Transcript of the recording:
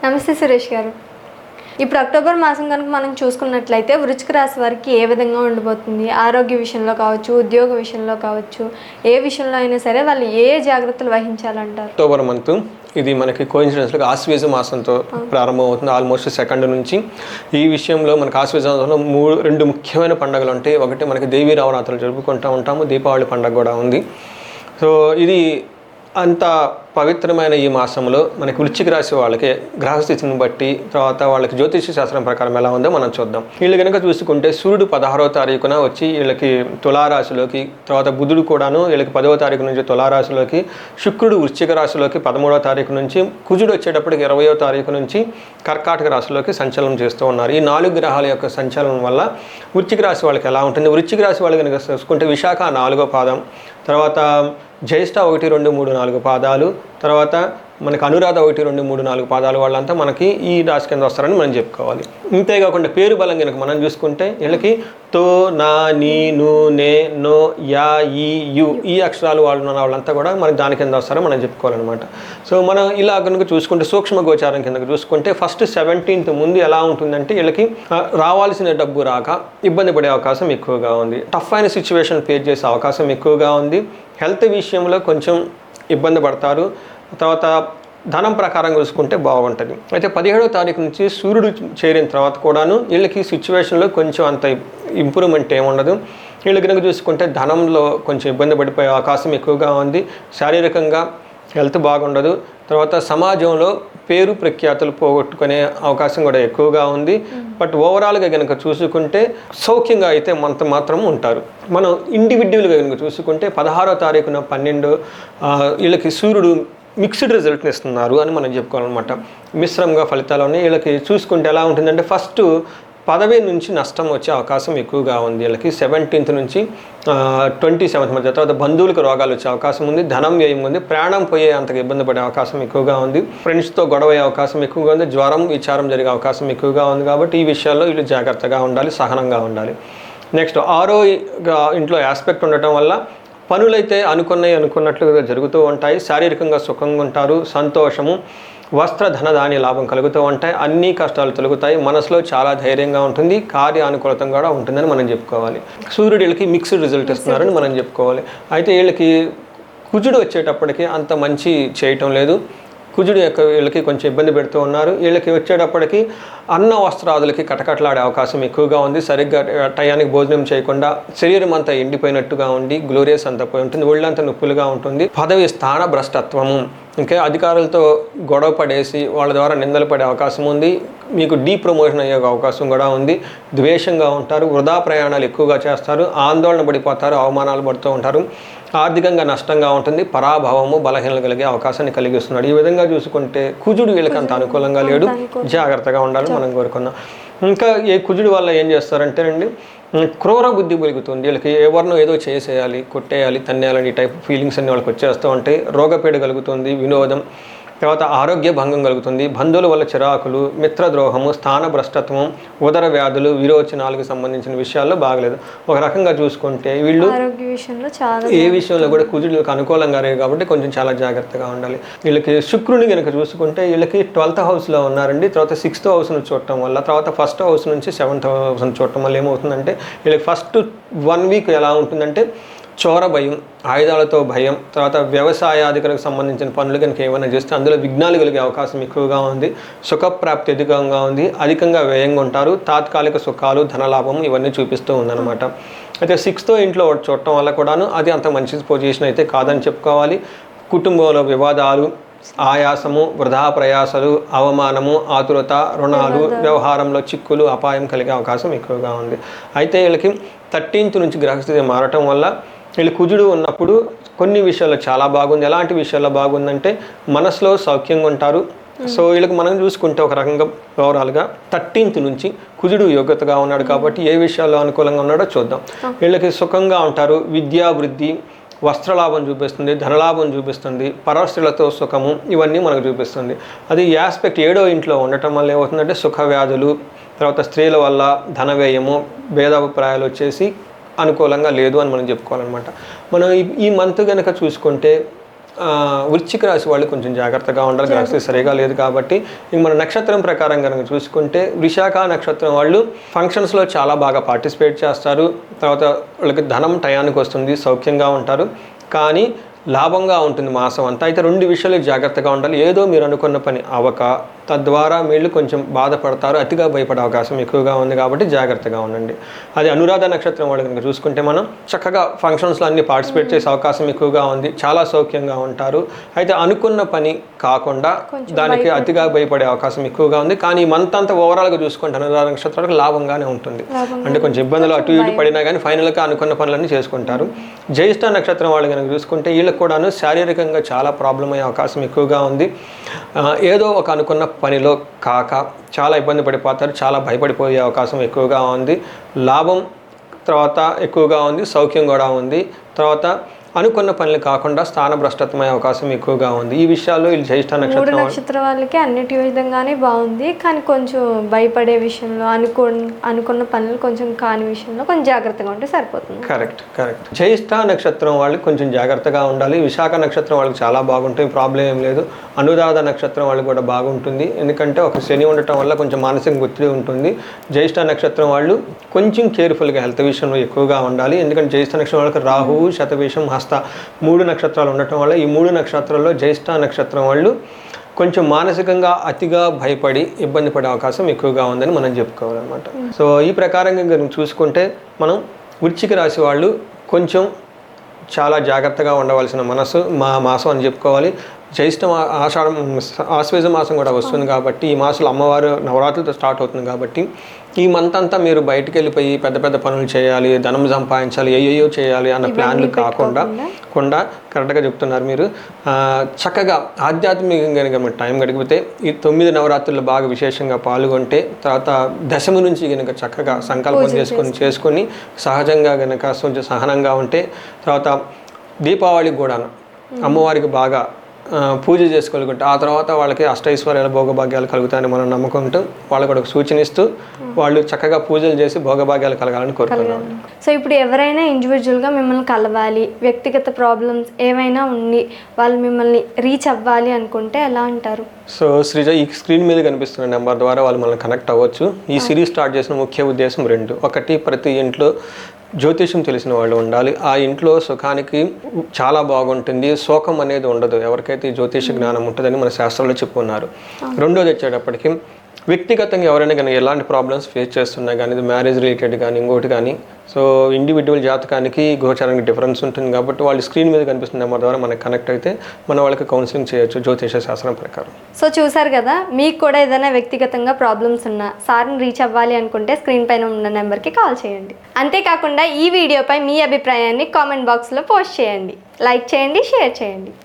నమస్తే సురేష్ గారు. ఇప్పుడు అక్టోబర్ మాసం కనుక మనం చూసుకున్నట్లయితే వృశ్చిక రాశి వారికి ఏ విధంగా ఉండబోతుంది? ఆరోగ్య విషయంలో కావచ్చు, ఉద్యోగ విషయంలో కావచ్చు, ఏ విషయంలో అయినా సరే వాళ్ళు ఏ జాగ్రత్తలు వహించాలంటారు? అక్టోబర్ మంత్ ఇది మనకి కోయిన్సిడెన్స్గా ఆశ్వేజ మాసంతో ప్రారంభమవుతుంది. ఆల్మోస్ట్ సెకండ్ నుంచి ఈ విషయంలో మనకు ఆశ్వేజ మాసంలో రెండు ముఖ్యమైన పండుగలు ఉంటాయి. ఒకటి మనకి దేవీ నవరాత్రులు జరుపుకుంటూ ఉంటాము, దీపావళి పండుగ కూడా ఉంది. సో ఇది అంత పవిత్రమైన ఈ మాసంలో మనకి వృశ్చిక రాశి వాళ్ళకి గ్రహస్థితిని బట్టి తర్వాత వాళ్ళకి జ్యోతిష శాస్త్రం ప్రకారం ఎలా ఉందో మనం చూద్దాం. వీళ్ళు కనుక చూసుకుంటే సూర్యుడు 16వ తారీఖున వచ్చి వీళ్ళకి తులారాశిలోకి, తర్వాత బుధుడు కూడాను వీళ్ళకి 10వ తారీఖు నుంచి తులారాశిలోకి, శుక్రుడు వృశ్చిక రాశిలోకి 13వ తారీఖు నుంచి, కుజుడు వచ్చేటప్పటికి 20వ తారీఖు నుంచి కర్కాటక రాశిలోకి సంచలనం చేస్తూ ఉన్నారు. ఈ 4 గ్రహాల యొక్క సంచలనం వల్ల వృశ్చిక రాశి వాళ్ళకి ఎలా ఉంటుంది? వృశ్చిక రాశి వాళ్ళు కనుక చూసుకుంటే విశాఖ 4వ పాదం, తర్వాత జ్యేష్ఠ 1, 2, 3, 4 పాదాలు, తర్వాత మనకి అనురాధ 1, 2, 3, 4 పాదాలు వాళ్ళంతా మనకి ఈ రాశి కింద వస్తారని మనం చెప్పుకోవాలి. ఇంతేకాకుండా పేరు బలం కనుక మనం చూసుకుంటే వీళ్ళకి తో, నా, నీ, ను, నే, నో, యా, ఈ, యు ఈ అక్షరాలు వాళ్ళంతా కూడా మనకి దాని కింద వస్తారని మనం చెప్పుకోవాలన్నమాట. సో మనం ఇలా కనుక చూసుకుంటే సూక్ష్మ గోచారం కిందకు చూసుకుంటే ఫస్ట్ 17th ముందు ఎలా ఉంటుందంటే వీళ్ళకి రావాల్సిన డబ్బు రాక ఇబ్బంది పడే అవకాశం ఎక్కువగా ఉంది. టఫ్ అయిన సిచ్యువేషన్ ఫేస్ చేసే అవకాశం ఎక్కువగా ఉంది. హెల్త్ విషయంలో కొంచెం ఇబ్బంది పడతారు. తర్వాత ధనం ప్రకారం చూసుకుంటే బాగుంటుంది. అయితే 17వ తారీఖు నుంచి సూర్యుడు చేరిన తర్వాత కూడాను వీళ్ళకి సిచ్యువేషన్లో కొంచెం అంత ఇంప్రూవ్మెంట్ ఏముండదు. వీళ్ళు కనుక చూసుకుంటే ధనంలో కొంచెం ఇబ్బంది పడిపోయే అవకాశం ఎక్కువగా ఉంది. శారీరకంగా హెల్త్ బాగుండదు. తర్వాత సమాజంలో పేరు ప్రఖ్యాతులు పోగొట్టుకునే అవకాశం కూడా ఎక్కువగా ఉంది. బట్ ఓవరాల్గా కనుక చూసుకుంటే సౌఖ్యంగా అయితే మాత్రం ఉంటారు. మనం ఇండివిజువల్గా కనుక చూసుకుంటే 16వ తారీఖున 12 వీళ్ళకి సూర్యుడు మిక్స్డ్ రిజల్ట్ని ఇస్తున్నారు అని మనం చెప్పుకోవాలన్నమాట. మిశ్రమంగా ఫలితాలు ఉన్నాయి. వీళ్ళకి చూసుకుంటే ఎలా ఉంటుందంటే ఫస్ట్ పదవి నుంచి నష్టం వచ్చే అవకాశం ఎక్కువగా ఉంది. వీళ్ళకి 17th నుంచి 27th మధ్య. తర్వాత బంధువులకు రోగాలు వచ్చే అవకాశం ఉంది. ధనం వ్యయం ఉంది. ప్రాణం పోయే అంతగా ఇబ్బంది పడే అవకాశం ఎక్కువగా ఉంది. ఫ్రెండ్స్తో గొడవ అయ్యే అవకాశం ఎక్కువగా ఉంది. జ్వరం విచారం జరిగే అవకాశం ఎక్కువగా ఉంది. కాబట్టి ఈ విషయాల్లో వీళ్ళు జాగ్రత్తగా ఉండాలి, సహనంగా ఉండాలి. నెక్స్ట్ 6వ ఇంట్లో ఆస్పెక్ట్ ఉండటం వల్ల పనులైతే అనుకున్నట్లుగా జరుగుతూ ఉంటాయి. శారీరకంగా సుఖంగా ఉంటారు. సంతోషము, వస్త్ర ధనధాన్య లాభం కలుగుతూ ఉంటాయి. అన్ని కష్టాలు తొలగుతాయి. మనసులో చాలా ధైర్యంగా ఉంటుంది. కార్య అనుకూలతం కూడా ఉంటుందని మనం చెప్పుకోవాలి. సూర్యుడు వీళ్ళకి మిక్స్డ్ రిజల్ట్ ఇస్తున్నారని మనం చెప్పుకోవాలి. అయితే వీళ్ళకి కుజుడు వచ్చేటప్పటికి అంత మంచి చేయటం లేదు. కుజుడు యొక్క వీళ్ళకి కొంచెం ఇబ్బంది పెడుతూ ఉన్నారు. వీళ్ళకి వచ్చేటప్పటికి అన్న వస్త్రాదులకి కటకట్లాడే అవకాశం ఎక్కువగా ఉంది. సరిగ్గా టయానికి భోజనం చేయకుండా శరీరం అంతా ఎండిపోయినట్టుగా ఉండి గ్లోరియస్ అంతా పోయి ఉంటుంది. ఒళ్ళంతా నొప్పులుగా ఉంటుంది. పదవి స్థాన భ్రష్టత్వము, ఇంకా అధికారులతో గొడవ పడేసి వాళ్ళ ద్వారా నిందలు పడే అవకాశం ఉంది. మీకు డీప్రమోషన్ అయ్యే అవకాశం కూడా ఉంది. ద్వేషంగా ఉంటారు. వృధా ప్రయాణాలు ఎక్కువగా చేస్తారు. ఆందోళన పడిపోతారు. అవమానాలు పడుతూ ఉంటారు. ఆర్థికంగా నష్టంగా ఉంటుంది. పరాభవము, బలహీనలు కలిగే అవకాశాన్ని కలిగిస్తున్నాడు. ఈ విధంగా చూసుకుంటే కుజుడు వీళ్ళకి అంత అనుకూలంగా లేడు. జాగ్రత్తగా ఉండాలని మనం కోరుకున్నాం. ఇంకా ఏ కుజుడు వల్ల ఏం చేస్తారంటేనండి క్రూర బుద్ధి పెరుగుతుంది. వీళ్ళకి ఎవరినో ఏదో చేసేయాలి, కొట్టేయాలి, తన్నేయాలని ఈ టైప్ ఫీలింగ్స్ అన్ని వాళ్ళకి వచ్చేస్తూ ఉంటాయి. రోగపీడ కలుగుతుంది. వినోదం, తర్వాత ఆరోగ్య భంగం కలుగుతుంది. బంధువుల వల్ల చిరాకులు, మిత్రద్రోహము, స్థాన భ్రష్టత్వం, ఉదర వ్యాధులు, విరోచనాలకు సంబంధించిన విషయాల్లో బాగలేదు. ఒక రకంగా చూసుకుంటే వీళ్ళు ఏ విషయంలో కూడా కుజుడికి అనుకూలంగా రేవు కాబట్టి కొంచెం చాలా జాగ్రత్తగా ఉండాలి. వీళ్ళకి శుక్రుని కనుక చూసుకుంటే వీళ్ళకి 12th హౌస్లో ఉన్నారండి. తర్వాత 6th హౌస్ను చూడటం వల్ల, తర్వాత 1st హౌస్ నుంచి 7th హౌస్ను చూడటం వల్ల ఏమవుతుందంటే వీళ్ళకి ఫస్ట్ 1 వీక్ ఎలా ఉంటుందంటే చోర భయం, ఆయుధాలతో భయం, తర్వాత వ్యవసాయాధికారులకు సంబంధించిన పనులు కనుక ఏమైనా చేస్తే అందులో విఘ్నాలు కలిగే అవకాశం ఎక్కువగా ఉంది. సుఖప్రాప్తి అధికంగా ఉంది. అధికంగా వ్యయంగా ఉంటారు. తాత్కాలిక సుఖాలు, ధనలాభం ఇవన్నీ చూపిస్తూ ఉందన్నమాట. అయితే 6th ఇంట్లో చూడటం వల్ల కూడాను అది అంత మంచి పొజిషన్ అయితే కాదని చెప్పుకోవాలి. కుటుంబంలో వివాదాలు, ఆయాసము, వృధా ప్రయాసలు, అవమానము, ఆతురత, రుణాలు, వ్యవహారంలో చిక్కులు, అపాయం కలిగే అవకాశం ఎక్కువగా ఉంది. అయితే వీళ్ళకి 13th నుంచి గ్రహస్థితి మారటం వల్ల వీళ్ళు కుజుడు ఉన్నప్పుడు కొన్ని విషయాల్లో చాలా బాగుంది. ఎలాంటి విషయాల్లో బాగుందంటే మనసులో సౌఖ్యంగా ఉంటారు. సో వీళ్ళకి మనం చూసుకుంటే ఒక రకంగా ఓవరాల్గా 13th నుంచి కుజుడు యోగ్యతగా ఉన్నాడు కాబట్టి ఏ విషయాల్లో అనుకూలంగా ఉన్నాడో చూద్దాం. వీళ్ళకి సుఖంగా ఉంటారు. విద్యాభివృద్ధి, వస్త్రలాభం చూపిస్తుంది, ధనలాభం చూపిస్తుంది, పరస్త్రీలతో సుఖము ఇవన్నీ మనకు చూపిస్తుంది. అది ఈ ఆస్పెక్ట్ 7వ ఇంట్లో ఉండటం వల్ల ఏమవుతుందంటే సుఖ వ్యాధులు, తర్వాత స్త్రీల వల్ల ధన వ్యయము, భేదాభిప్రాయాలు వచ్చేసి అనుకూలంగా లేదు అని మనం చెప్పుకోవాలన్నమాట. మనం ఈ మంత్ కనుక చూసుకుంటే వృశ్చిక రాశి వాళ్ళు కొంచెం జాగ్రత్తగా ఉండాలి. గ్రహస్థితి సరిగా లేదు కాబట్టి ఇంక మన నక్షత్రం ప్రకారం కనుక చూసుకుంటే విశాఖ నక్షత్రం వాళ్ళు ఫంక్షన్స్లో చాలా బాగా పార్టిసిపేట్ చేస్తారు. తర్వాత వాళ్ళకి ధనం టయానికి వస్తుంది, సౌఖ్యంగా ఉంటారు, కానీ లాభంగా ఉంటుంది మాసం అంతా. అయితే 2 విషయాలు జాగ్రత్తగా ఉండాలి. ఏదో మీరు అనుకున్న పని అవక తద్వారా వీళ్ళు కొంచెం బాధపడతారు, అతిగా భయపడే అవకాశం ఎక్కువగా ఉంది కాబట్టి జాగ్రత్తగా ఉండండి. అది అనురాధ నక్షత్రం వాళ్ళు కనుక చూసుకుంటే మనం చక్కగా ఫంక్షన్స్లో అన్ని పార్టిసిపేట్ చేసే అవకాశం ఎక్కువగా ఉంది, చాలా సౌఖ్యంగా ఉంటారు. అయితే అనుకున్న పని కాకుండా దానికి అతిగా భయపడే అవకాశం ఎక్కువగా ఉంది. కానీ ఈ మంత్ అంతా ఓవరాల్గా చూసుకుంటే అనురాధ నక్షత్రాలకు లాభంగానే ఉంటుంది. అంటే కొంచెం ఇబ్బందులు అటు ఇటు పడినా కానీ ఫైనల్గా అనుకున్న పనులన్నీ చేసుకుంటారు. జ్యేష్ఠ నక్షత్రం వాళ్ళు కనుక చూసుకుంటే వీళ్ళకి కూడాను శారీరకంగా చాలా ప్రాబ్లం అయ్యే అవకాశం ఎక్కువగా ఉంది. ఏదో ఒక అనుకున్న పనిలో కాక చాలా ఇబ్బంది పడిపోతారు, చాలా భయపడిపోయే అవకాశం ఎక్కువగా ఉంది. లాభం తర్వాత ఎక్కువగా ఉంది, సౌఖ్యం కూడా ఉంది. తర్వాత అనుకున్న పనులు కాకుండా స్థానభ్రష్టత్వమయ్యే అవకాశం ఎక్కువగా ఉంది. ఈ విషయాల్లో వీళ్ళు జ్యేష్ఠ నక్షత్రం వాళ్ళకి అన్నిటి విధంగానే బాగుంది, కానీ కొంచెం భయపడే విషయంలో అనుకున్న పనులు కొంచెం కాని విషయంలో కొంచెం జాగ్రత్తగా ఉంటే సరిపోతుంది. కరెక్ట్. జ్యేష్ఠ నక్షత్రం వాళ్ళకి కొంచెం జాగ్రత్తగా ఉండాలి. విశాఖ నక్షత్రం వాళ్ళకి చాలా బాగుంటుంది, ప్రాబ్లం ఏం లేదు. అనురాధ నక్షత్రం వాళ్ళకి కూడా బాగుంటుంది, ఎందుకంటే ఒక శని ఉండటం వల్ల కొంచెం మానసిక ఒత్తిడి ఉంటుంది. జ్యేష్ఠ నక్షత్రం వాళ్ళు కొంచెం కేర్ఫుల్గా హెల్త్ విషయంలో ఎక్కువగా ఉండాలి, ఎందుకంటే జ్యేష్ఠ నక్షత్రం వాళ్ళకి రాహువు, శతభిషం, 3 నక్షత్రాలు ఉండటం వల్ల ఈ 3 నక్షత్రాల్లో జ్యేష్ఠ నక్షత్రం వాళ్ళు కొంచెం మానసికంగా అతిగా భయపడి ఇబ్బంది పడే అవకాశం ఎక్కువగా ఉందని మనం చెప్పుకోవాలన్నమాట. సో ఈ ప్రకారంగా కనుక చూసుకుంటే మనం వృశ్చిక రాశి వాళ్ళు కొంచెం చాలా జాగ్రత్తగా ఉండవలసిన మాసం అని చెప్పుకోవాలి. జ్యేష్ఠ ఆశ్వేజ మాసం కూడా వస్తుంది కాబట్టి ఈ మాసంలో అమ్మవారు నవరాత్రులతో స్టార్ట్ అవుతుంది కాబట్టి ఈ మంత్ అంతా మీరు బయటికి వెళ్ళిపోయి పెద్ద పెద్ద పనులు చేయాలి, ధనం సంపాదించాలి, ఏయో చేయాలి అన్న ప్లాన్లు కాకుండా కరెక్ట్గా చెప్తున్నారు మీరు. చక్కగా ఆధ్యాత్మికంగా కనుక మీరు టైం గడిపితే ఈ 9 నవరాత్రులు బాగా విశేషంగా పాల్గొంటే, తర్వాత దశమి నుంచి కనుక చక్కగా సంకల్పం చేసుకొని సహజంగా కనుక కొంచెం సహనంగా ఉంటే, తర్వాత దీపావళికి కూడా అమ్మవారికి బాగా పూజ చేసుకోగలుగుంటే ఆ తర్వాత వాళ్ళకి అష్టైశ్వర్యాలు భోగభాగ్యాలు కలుగుతాయని మనం నమ్ముకుంటూ వాళ్ళకు కూడా సూచనిస్తూ వాళ్ళు చక్కగా పూజలు చేసి భోగభాగ్యాలు కలగాలని కోరుకుంటున్నాం. సో ఇప్పుడు ఎవరైనా ఇండివిజువల్గా మిమ్మల్ని కలవాలి, వ్యక్తిగత ప్రాబ్లమ్స్ ఏమైనా ఉండి వాళ్ళు మిమ్మల్ని రీచ్ అవ్వాలి అనుకుంటే ఎలా అంటారు? సో శ్రీజ, ఈ స్క్రీన్ మీద కనిపిస్తున్న నెంబర్ ద్వారా వాళ్ళు మనల్ని కనెక్ట్ అవ్వచ్చు. ఈ సిరీస్ స్టార్ట్ చేసిన ముఖ్య ఉద్దేశం 2. ఒకటి, ప్రతి ఇంట్లో జ్యోతిష్యం తెలిసిన వాళ్ళు ఉండాలి. ఆ ఇంట్లో సుఖానికి చాలా బాగుంటుంది, శోకం అనేది ఉండదు ఎవరికైతే ఈ జ్యోతిష జ్ఞానం ఉంటుందని మన శాస్త్రంలో చెప్పుకున్నారు. రెండోది వచ్చేటప్పటికి వ్యక్తిగతంగా ఎవరైనా కానీ ఎలాంటి ప్రాబ్లమ్స్ ఫేస్ చేస్తున్నా కానీ, ఇది మ్యారేజ్ రిలేటెడ్ కానీ ఇంకోటి కానీ, సో ఇండివిజువల్ జాతకానికి గోచారానికి డిఫరెన్స్ ఉంటుంది కాబట్టి వాళ్ళు స్క్రీన్ మీద కనిపిస్తున్న నెంబర్ ద్వారా మనకి కనెక్ట్ అయితే మన వాళ్ళకి కౌన్సిలింగ్ చేయొచ్చు జ్యోతిష శాస్త్రం ప్రకారం. సో చూసారు కదా, మీకు కూడా ఏదైనా వ్యక్తిగతంగా ప్రాబ్లమ్స్ ఉన్నా సార్ని రీచ్ అవ్వాలి అనుకుంటే స్క్రీన్ పైన ఉన్న నెంబర్కి కాల్ చేయండి. అంతేకాకుండా ఈ వీడియోపై మీ అభిప్రాయాన్ని కామెంట్ బాక్స్లో పోస్ట్ చేయండి, లైక్ చేయండి, షేర్ చేయండి.